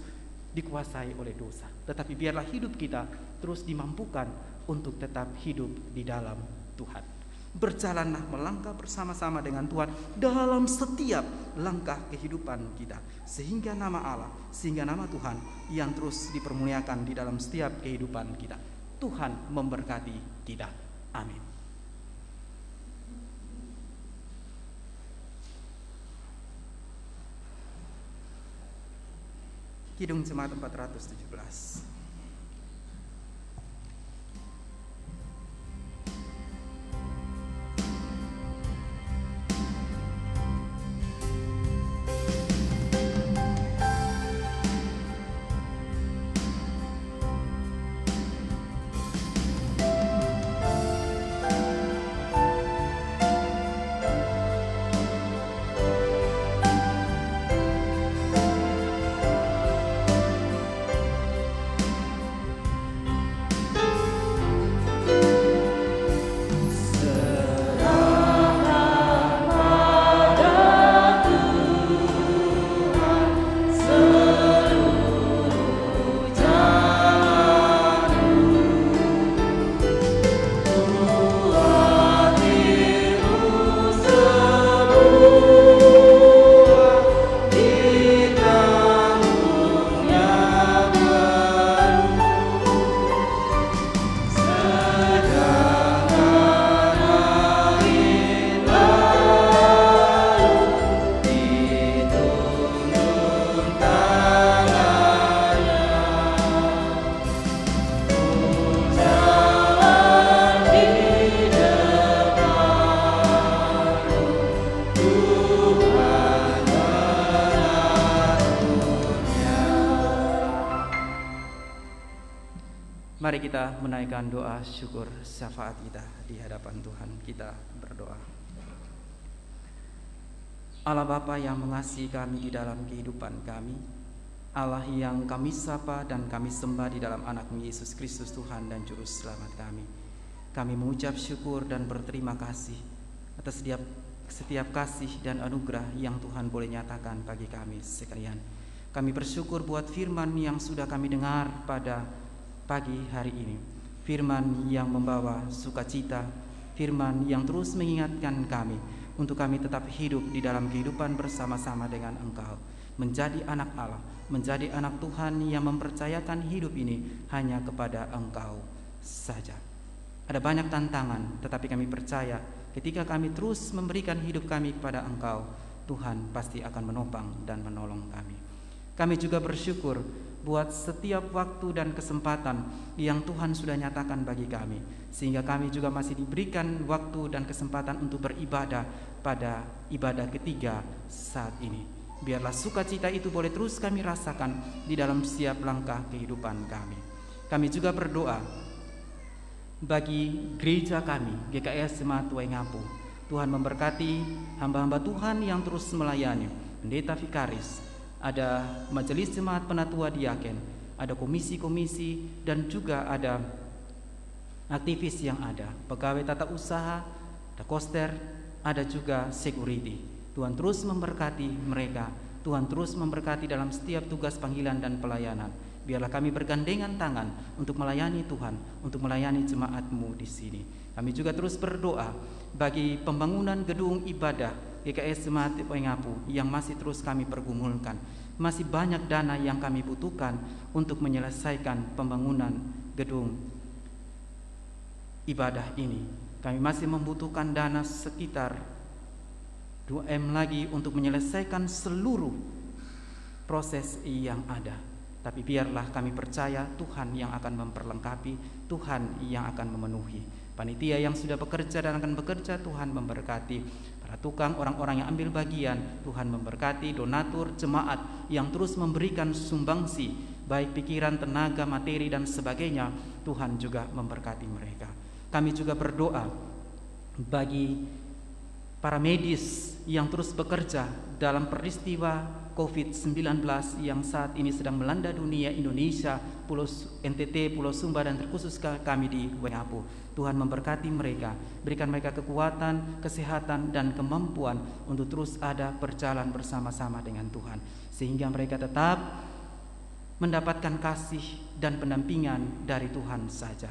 dikuasai oleh dosa, tetapi biarlah hidup kita terus dimampukan untuk tetap hidup di dalam Tuhan. Berjalanlah, melangkah bersama-sama dengan Tuhan dalam setiap langkah kehidupan kita, sehingga nama Allah, sehingga nama Tuhan yang terus dipermuliakan di dalam setiap kehidupan kita. Tuhan memberkati kita. Amin. Kidung Jemaat 417. kita menaikkan doa syukur syafaat kita di hadapan Tuhan. Kita berdoa. Allah Bapa yang mengasihi kami di dalam kehidupan kami, Allah yang kami sapa dan kami sembah di dalam anak-Mu Yesus Kristus Tuhan dan Juru Selamat kami. Kami mengucap syukur dan berterima kasih atas setiap kasih dan anugerah yang Tuhan boleh nyatakan bagi kami sekalian. Kami bersyukur buat firman yang sudah kami dengar pada pagi hari ini. Firman yang membawa sukacita, firman yang terus mengingatkan kami untuk kami tetap hidup di dalam kehidupan bersama-sama dengan Engkau, menjadi anak Allah, menjadi anak Tuhan yang mempercayakan hidup ini hanya kepada Engkau saja. Ada banyak tantangan, tetapi kami percaya ketika kami terus memberikan hidup kami kepada Engkau, Tuhan pasti akan menopang dan menolong kami. Kami juga bersyukur buat setiap waktu dan kesempatan yang Tuhan sudah nyatakan bagi kami, sehingga kami juga masih diberikan waktu dan kesempatan untuk beribadah pada ibadah ketiga saat ini. Biarlah sukacita itu boleh terus kami rasakan di dalam setiap langkah kehidupan kami. Kami juga berdoa bagi gereja kami, GKS Jemaat Waingapu. Tuhan memberkati hamba-hamba Tuhan yang terus melayani, pendeta vikaris, ada majelis jemaat penatua diaken, ada komisi-komisi, dan juga ada aktivis yang ada, pegawai tata usaha, ada koster, ada juga security. Tuhan terus memberkati mereka, Tuhan terus memberkati dalam setiap tugas panggilan dan pelayanan. Biarlah kami bergandengan tangan untuk melayani Tuhan, untuk melayani jemaat-Mu di sini. Kami juga terus berdoa bagi pembangunan gedung ibadah GKS Jemaat Waingapu yang masih terus kami pergumulkan. Masih banyak dana yang kami butuhkan untuk menyelesaikan pembangunan gedung ibadah ini. Kami masih membutuhkan dana sekitar 2M lagi untuk menyelesaikan seluruh proses yang ada. Tapi biarlah kami percaya Tuhan yang akan memperlengkapi, Tuhan yang akan memenuhi. Panitia yang sudah bekerja dan akan bekerja, Tuhan memberkati. Para tukang, orang-orang yang ambil bagian, Tuhan memberkati. Donatur, jemaat yang terus memberikan sumbangsi, baik pikiran, tenaga, materi, dan sebagainya, Tuhan juga memberkati mereka. Kami juga berdoa bagi para medis yang terus bekerja dalam peristiwa COVID-19 yang saat ini sedang melanda dunia Indonesia, Pulau NTT, Pulau Sumba, dan terkhusus kami di Waingapu. Tuhan memberkati mereka, berikan mereka kekuatan, kesehatan, dan kemampuan untuk terus ada berjalan bersama-sama dengan Tuhan, sehingga mereka tetap mendapatkan kasih dan pendampingan dari Tuhan saja.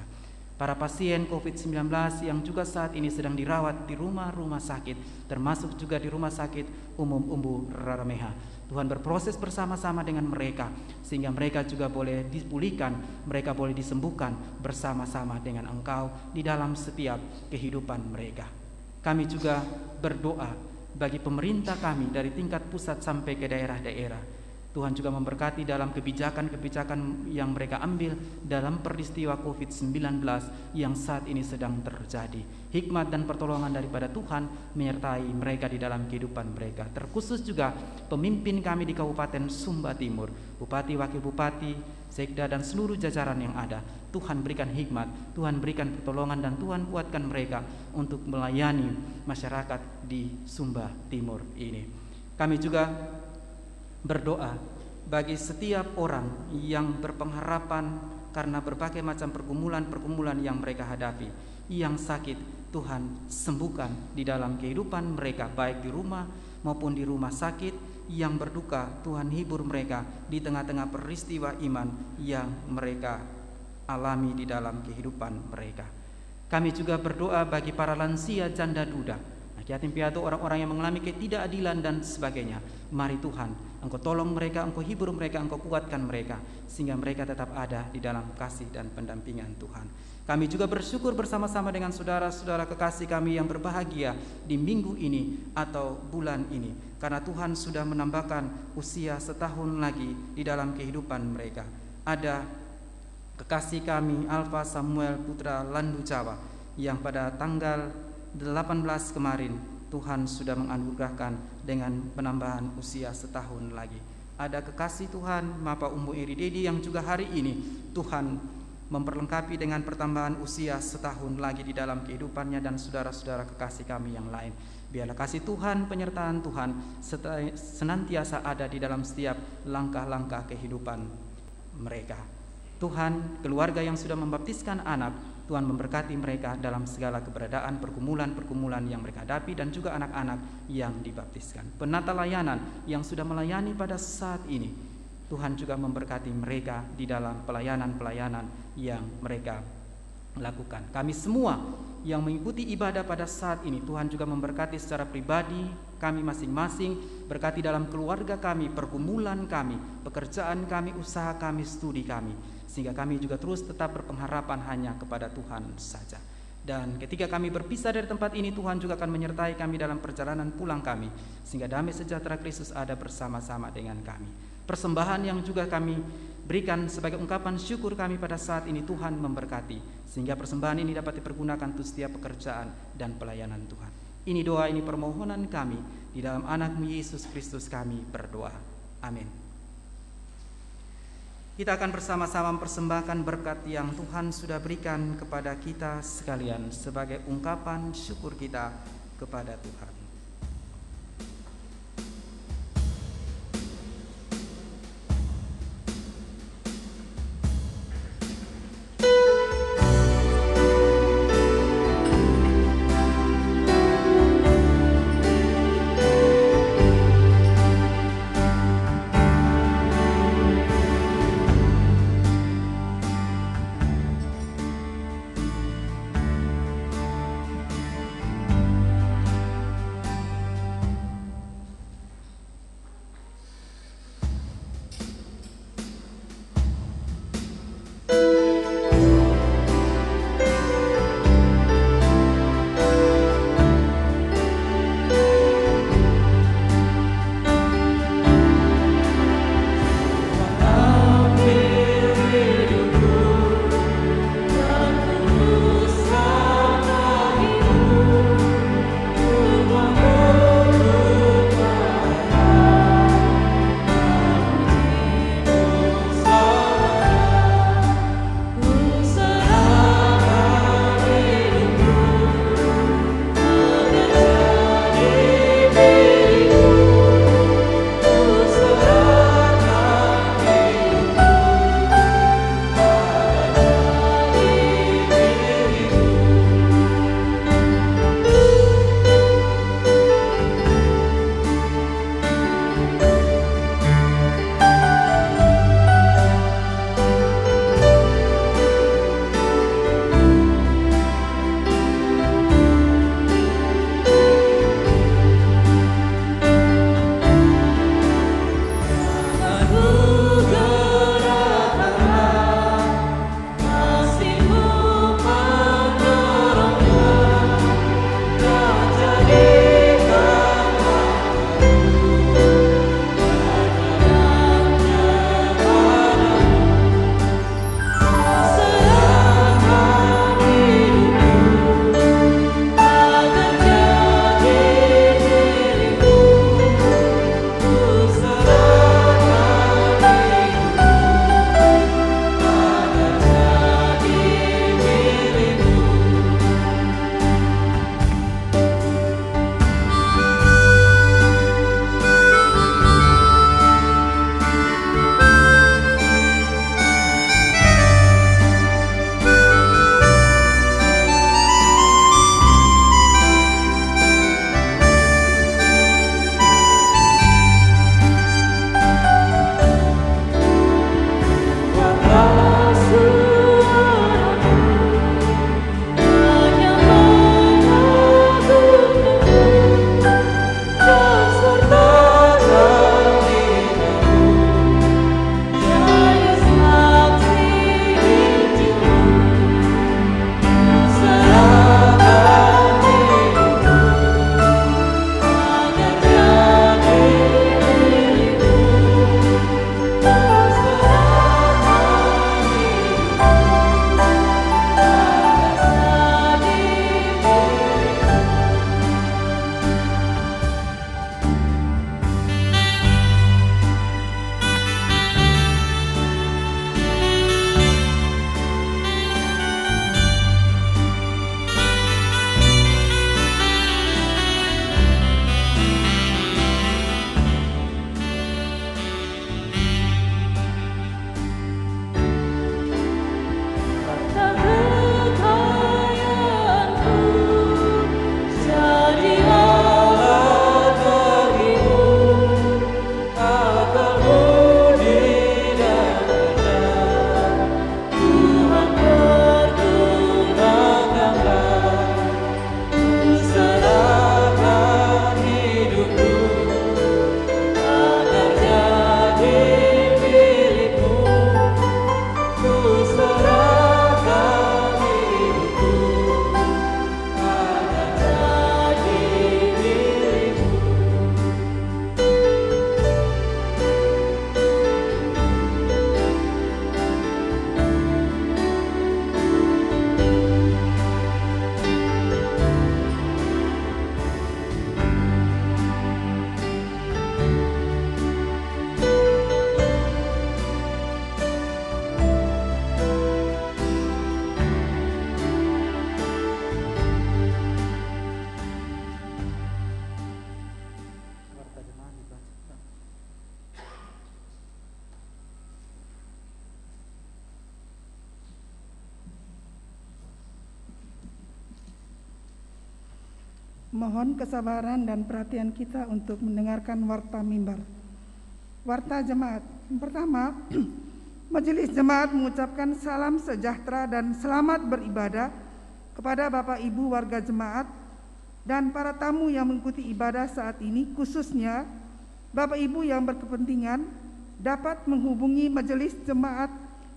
Para pasien COVID-19 yang juga saat ini sedang dirawat di rumah-rumah sakit, termasuk juga di Rumah Sakit Umum Umbu Rarameha, Tuhan berproses bersama-sama dengan mereka, sehingga mereka juga boleh dipulihkan, mereka boleh disembuhkan bersama-sama dengan Engkau di dalam setiap kehidupan mereka. Kami juga berdoa bagi pemerintah kami dari tingkat pusat sampai ke daerah-daerah. Tuhan juga memberkati dalam kebijakan-kebijakan yang mereka ambil dalam peristiwa COVID-19 yang saat ini sedang terjadi. Hikmat dan pertolongan daripada Tuhan menyertai mereka di dalam kehidupan mereka. Terkhusus juga pemimpin kami di Kabupaten Sumba Timur, Bupati, Wakil Bupati, Sekda, dan seluruh jajaran yang ada. Tuhan berikan hikmat, Tuhan berikan pertolongan, dan Tuhan kuatkan mereka untuk melayani masyarakat di Sumba Timur ini. Kami juga berdoa bagi setiap orang yang berpengharapan karena berbagai macam pergumulan-pergumulan yang mereka hadapi. Yang sakit, Tuhan sembuhkan di dalam kehidupan mereka, baik di rumah maupun di rumah sakit. Yang berduka, Tuhan hibur mereka di tengah-tengah peristiwa iman yang mereka alami di dalam kehidupan mereka. Kami juga berdoa bagi para lansia, janda duda, yatim piatu, orang-orang yang mengalami ketidakadilan dan sebagainya. Mari Tuhan, Engkau tolong mereka, Engkau hibur mereka, Engkau kuatkan mereka, sehingga mereka tetap ada di dalam kasih dan pendampingan Tuhan. Kami juga bersyukur bersama-sama dengan saudara-saudara kekasih kami yang berbahagia di minggu ini atau bulan ini, karena Tuhan sudah menambahkan usia setahun lagi di dalam kehidupan mereka. Ada kekasih kami Alfa Samuel Putra Landu Jawa yang pada tanggal 18 kemarin Tuhan sudah menganugerahkan dengan penambahan usia setahun lagi. Ada kekasih Tuhan Bapak Umbu Eri Dedi yang juga hari ini Tuhan memperlengkapi dengan pertambahan usia setahun lagi di dalam kehidupannya dan saudara-saudara kekasih kami yang lain. Biarlah kasih Tuhan, penyertaan Tuhan senantiasa ada di dalam setiap langkah-langkah kehidupan mereka. Tuhan, keluarga yang sudah membaptiskan anak, Tuhan memberkati mereka dalam segala keberadaan, pergumulan-pergumulan yang mereka hadapi, dan juga anak-anak yang dibaptiskan. Penata layanan yang sudah melayani pada saat ini, Tuhan juga memberkati mereka di dalam pelayanan-pelayanan yang mereka lakukan. Kami semua yang mengikuti ibadah pada saat ini, Tuhan juga memberkati secara pribadi kami masing-masing, berkati dalam keluarga kami, pergumulan kami, pekerjaan kami, usaha kami, studi kami, sehingga kami juga terus tetap berpengharapan hanya kepada Tuhan saja. Dan ketika kami berpisah dari tempat ini, Tuhan juga akan menyertai kami dalam perjalanan pulang kami, sehingga damai sejahtera Kristus ada bersama-sama dengan kami. Persembahan yang juga kami berikan sebagai ungkapan syukur kami pada saat ini, Tuhan memberkati, sehingga persembahan ini dapat dipergunakan untuk setiap pekerjaan dan pelayanan Tuhan. Ini doa, ini permohonan kami, di dalam anak-Mu Yesus Kristus kami berdoa. Amin. Kita akan bersama-sama mempersembahkan berkat yang Tuhan sudah berikan kepada kita sekalian sebagai ungkapan syukur kita kepada Tuhan. Mohon kesabaran dan perhatian kita untuk mendengarkan warta mimbar. Warta jemaat. Pertama, Majelis Jemaat mengucapkan salam sejahtera dan selamat beribadah kepada Bapak Ibu warga jemaat dan para tamu yang mengikuti ibadah saat ini, khususnya Bapak Ibu yang berkepentingan dapat menghubungi Majelis Jemaat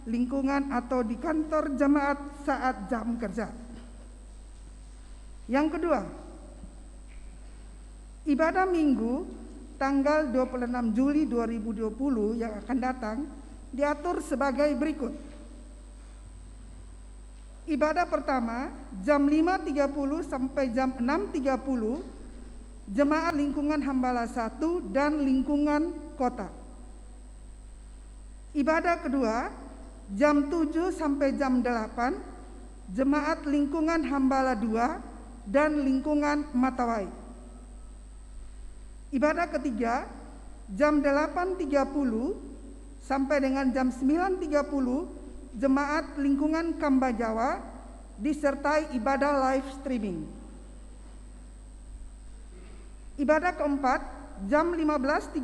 lingkungan atau di kantor jemaat saat jam kerja. Yang kedua, ibadah Minggu tanggal 26 Juli 2020 yang akan datang diatur sebagai berikut. Ibadah pertama jam 5.30 sampai jam 6.30 jemaat lingkungan Hambala 1 dan lingkungan kota. Ibadah kedua jam 7 sampai jam 8 jemaat lingkungan Hambala 2 dan lingkungan Matawai. Ibadah ketiga jam 8.30 sampai dengan jam 9.30 jemaat lingkungan Kamba Jawa disertai ibadah live streaming. Ibadah keempat jam 15.30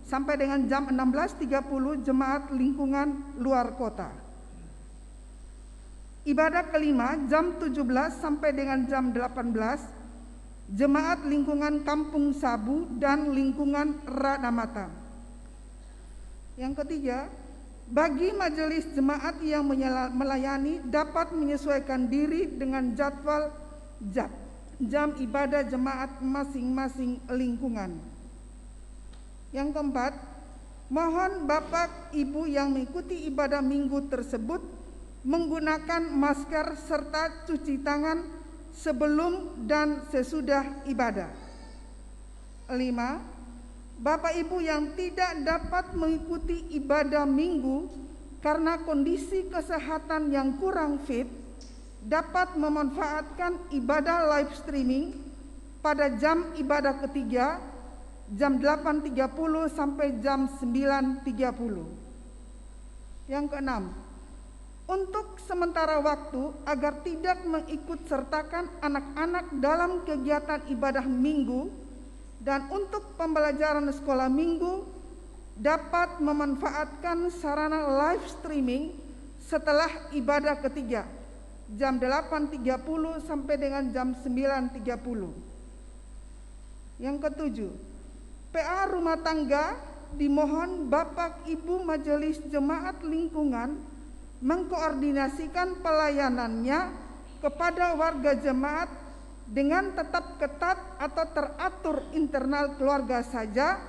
sampai dengan jam 16.30 jemaat lingkungan luar kota. Ibadah kelima jam 17 sampai dengan jam 18 jemaat lingkungan Kampung Sabu dan lingkungan Radamata. Yang ketiga, bagi majelis jemaat yang melayani dapat menyesuaikan diri dengan jadwal jam ibadah jemaat masing-masing lingkungan. Yang keempat, mohon Bapak Ibu yang mengikuti ibadah minggu tersebut menggunakan masker serta cuci tangan sebelum dan sesudah ibadah. 5. Bapak Ibu yang tidak dapat mengikuti ibadah minggu karena kondisi kesehatan yang kurang fit dapat memanfaatkan ibadah live streaming pada jam ibadah ketiga jam 8.30 sampai jam 9.30. Yang keenam, untuk sementara waktu agar tidak mengikut sertakan anak-anak dalam kegiatan ibadah minggu dan untuk pembelajaran sekolah minggu dapat memanfaatkan sarana live streaming setelah ibadah ketiga jam 8.30 sampai dengan jam 9.30. Yang ketujuh, PA rumah tangga dimohon Bapak Ibu Majelis Jemaat Lingkungan mengkoordinasikan pelayanannya kepada warga jemaat dengan tetap ketat atau teratur internal keluarga saja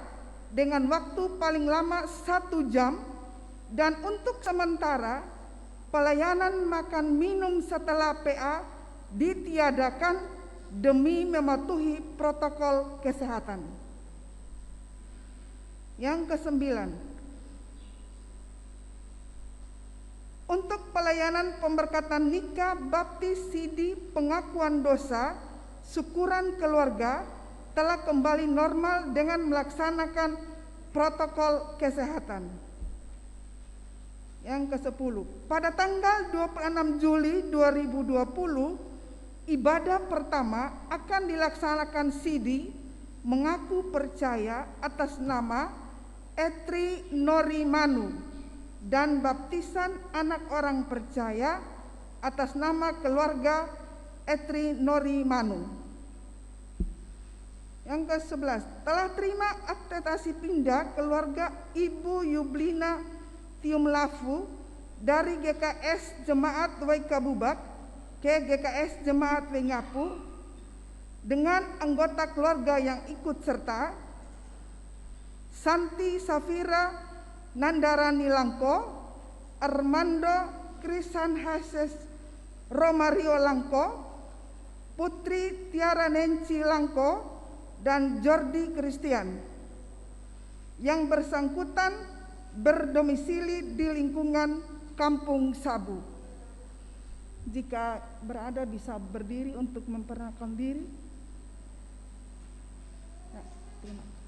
dengan waktu paling lama 1 jam, dan untuk sementara pelayanan makan minum setelah PA ditiadakan demi mematuhi protokol kesehatan. Yang kesembilan, untuk pelayanan pemberkatan nikah, baptis, sidi, pengakuan dosa, syukuran keluarga telah kembali normal dengan melaksanakan protokol kesehatan. Yang ke-10, pada tanggal 26 Juli 2020 ibadah pertama akan dilaksanakan sidi mengaku percaya atas nama Etri Norimanu dan baptisan anak orang percaya atas nama keluarga Etri Norimanu. Yang ke-11, telah terima akreditasi pindah keluarga Ibu Yublina Tiumlafu dari GKS Jemaat Waikabubak ke GKS Jemaat Wengapu dengan anggota keluarga yang ikut serta Santi Safira Nandarani Langko, Armando Krisan Hases Romario Langko, Putri Tiara Nenci Langko, dan Jordi Christian yang bersangkutan berdomisili di lingkungan Kampung Sabu. Jika berada bisa berdiri untuk memperkenalkan diri. Ya, terima kasih.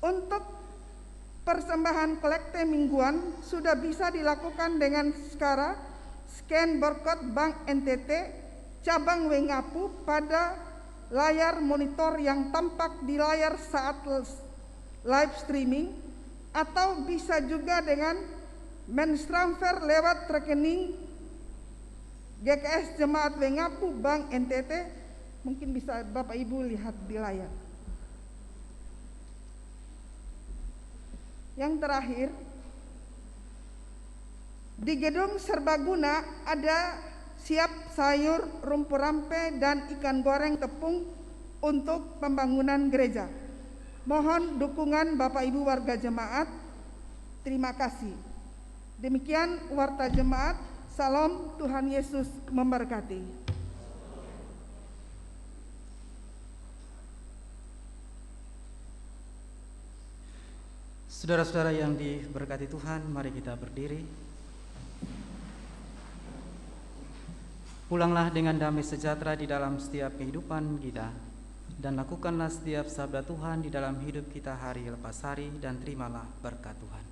Untuk persembahan kolekte mingguan sudah bisa dilakukan dengan cara scan barcode Bank NTT cabang Wengapu pada layar monitor yang tampak di layar saat live streaming, atau bisa juga dengan mentransfer lewat rekening GKS Jemaat Wengapu Bank NTT. Mungkin bisa Bapak Ibu lihat di layar. Yang terakhir, di gedung serbaguna ada siap sayur, rumput rampe, dan ikan goreng tepung untuk pembangunan gereja. Mohon dukungan Bapak Ibu warga jemaat. Terima kasih. Demikian warta jemaat. Salam, Tuhan Yesus memberkati. Saudara-saudara yang diberkati Tuhan, mari kita berdiri. Pulanglah dengan damai sejahtera di dalam setiap kehidupan kita, dan lakukanlah setiap sabda Tuhan di dalam hidup kita hari lepas hari, dan terimalah berkat Tuhan.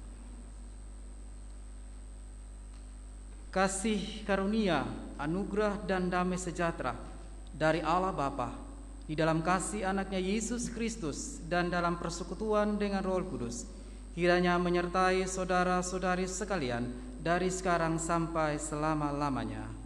Kasih karunia, anugerah, dan damai sejahtera dari Allah Bapa, di dalam kasih anaknya Yesus Kristus, dan dalam persekutuan dengan Roh Kudus, kiranya menyertai saudara-saudari sekalian dari sekarang sampai selama-lamanya.